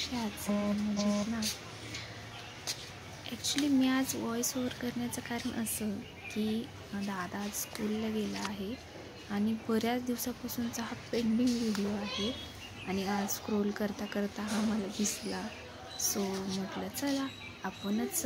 कसे आहात सगळे मजेत ना. ॲक्च्युली मी आज व्हॉईस ओव्हर करण्याचं कारण असं की दादा आज स्कूलला गेला आहे आणि बऱ्याच दिवसापासूनचा हा पेंडिंग व्हिडिओ आहे आणि आज स्क्रोल करता करता हा मला दिसला. सो म्हटलं चला आपणच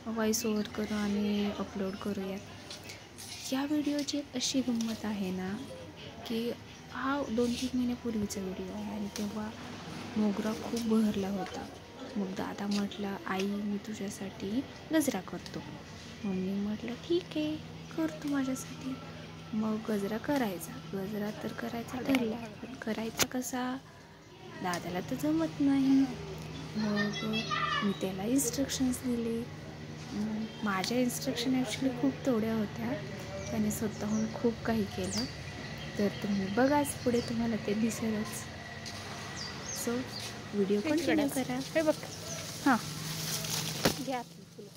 व्हॉईस ओव्हर करू आणि अपलोड करूयात. या व्हिडिओची अशी गंमत आहे ना की हा 2-3 महिन्यापूर्वीचा व्हिडिओ आहे आणि तेव्हा मोगरा खूप बहरला होता. मग दादा म्हटला आई मी तुझ्यासाठी गजरा करतो. मम्मी म्हटलं ठीक आहे कर तू माझ्यासाठी. मग गजरा तर करायचा ठरला, पण करायचा कसा दादाला तर जमत नाही. मग मी त्याला इन्स्ट्रक्शन्स दिले. माझ्या इन्स्ट्रक्शन ॲक्च्युली खूप थोड्या होत्या, त्याने स्वतःहून खूप काही केलं. तर तुम्ही बघाच पुढे तुम्हाला ते दिसेलच. सो व्हिडिओ कंटिन्यू करा. हे बघ हां घ्या फुलं.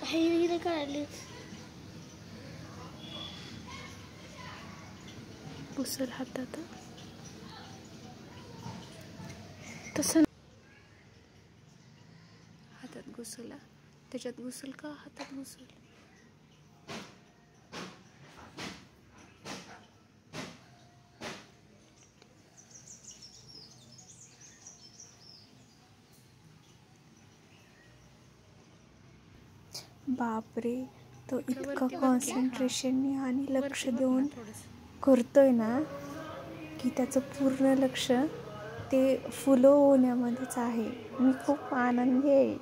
हे काढले पुसल हातात. तसं हातात घुसला, त्याच्यात घुसल का हातात घुसल. बापरे, तो इतकं कॉन्सन्ट्रेशनने आणि लक्ष देऊन करतोय ना की त्याचं पूर्ण लक्ष ते फुलं होण्यामध्येच आहे. मी खूप आनंदी आहे.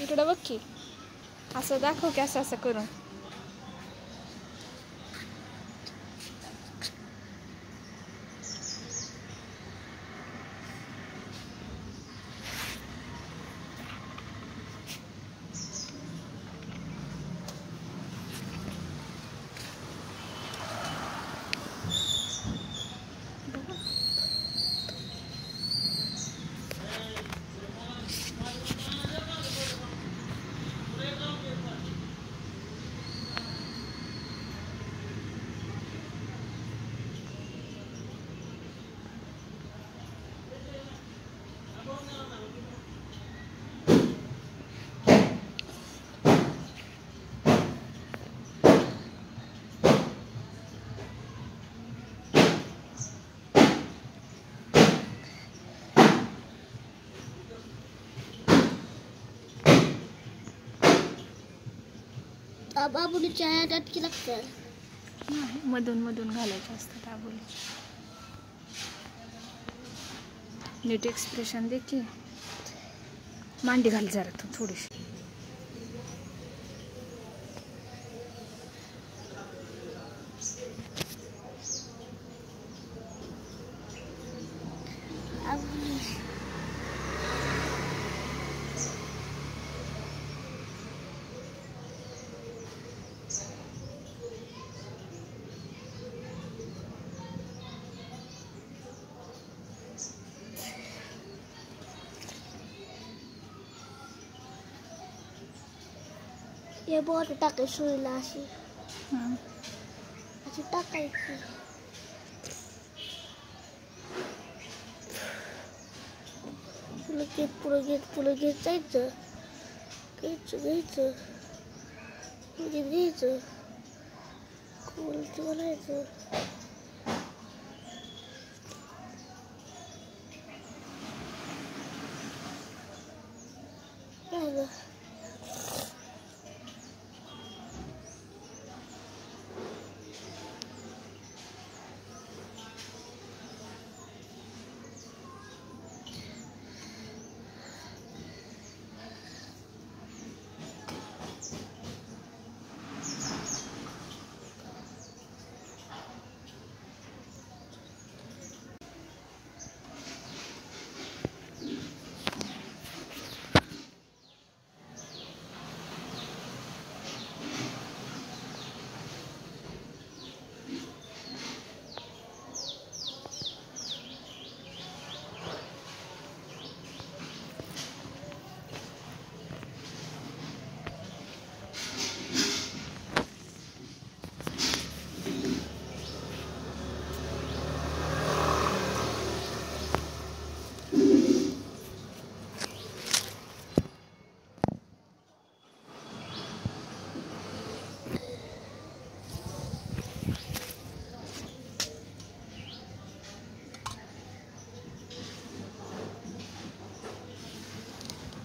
इकडं बघ की, असं दाखव की असं करून. आबोलीच्या अटकी लागतात. नाही, मधून मधून घालायचे असतात आबोली. नीट एक्सप्रेशन दे की. मांडी घाल जरा तू थोडीशी. हे बोट टाकायची सुईला अशी अशी टाकायची. पुढे घेत जायचं घ्यायचं खोलती बनायचं.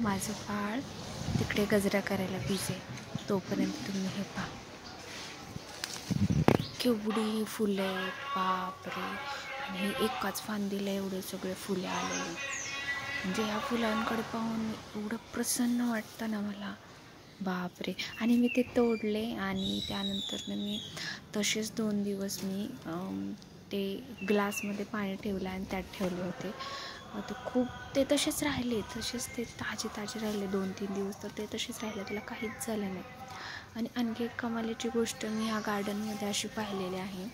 माझं बाळ तिकडे गजरा करायला बिझी. तोपर्यंत तुम्ही हे पहा, केवढी फुलं आहेत, बापरे. आणि हे एकाच फांदीला एवढे सगळे फुले आलेले. म्हणजे ह्या फुलांकडे पाहून एवढं प्रसन्न वाटतं ना मला, बापरे. आणि मी ते तोडले आणि त्यानंतर मी तसेच 2 दिवस मी ते ग्लासमध्ये पाणी ठेवलं आणि त्यात ठेवले होते. तर खूप ते तसेच राहिले, तसेच ते ताजे राहिले 2-3 दिवस. तर ते तसेच राहिले, त्याला काहीच झालं नाही. आणि आणखी एक कमालीची गोष्ट मी ह्या गार्डनमध्ये अशी पाहिलेली आहे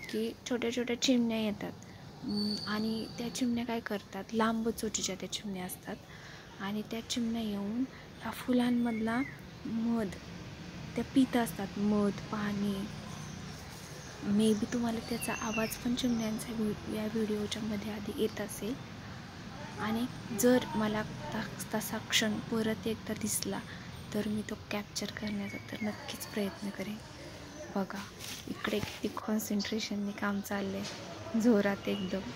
की छोट्या छोट्या चिमण्या येतात आणि त्या चिमण्या काय करतात, लांब चोचीच्या त्या चिमण्या असतात आणि त्या चिमण्या येऊन ह्या फुलांमधला मध त्या पित असतात, मध पाणी. मे बी तुम्हाला त्याचा आवाज पण चिमण्यांचा या व्हिडिओच्या मध्ये आधी येत असेल. आणि जर मला तसा क्षण परत एकदा दिसला तर मी तो कॅप्चर करण्याचा तर नक्कीच प्रयत्न करेन. बघा इकडे किती कॉन्सन्ट्रेशनने काम चाललं आहे, जोरात एकदम.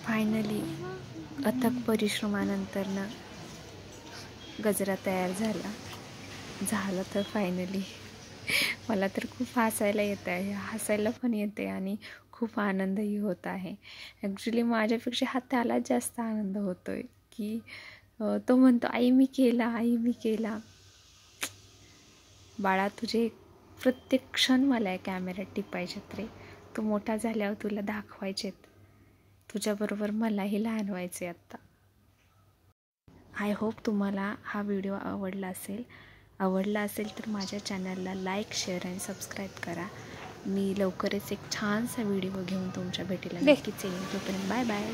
फायनली अथक परिश्रमानंतरनं गजरा तयार झाला तर फायनली मला तर खूप हसायला येत आहे, हसायला पण येते आणि खूप आनंदही होत आहे. ॲक्च्युली माझ्यापेक्षा हा त्याला जास्त आनंद होतो आहे की तो म्हणतो आई मी केला. बाळा तुझे प्रत्येक क्षण मला कॅमेऱ्यात टिपायचेत रे. तू मोठा झाल्यावर तुला दाखवायचेत. तुझ्याबरोबर मलाही लहान व्हायचे आत्ता. आय होप तुम्हाला हा व्हिडिओ आवडला असेल तर माझ्या चॅनलला लाईक, शेअर आणि सबस्क्राईब करा. मी लवकरच एक छानसा व्हिडिओ घेऊन तुमच्या भेटीला नक्कीच येईन. तोपर्यंत बाय बाय.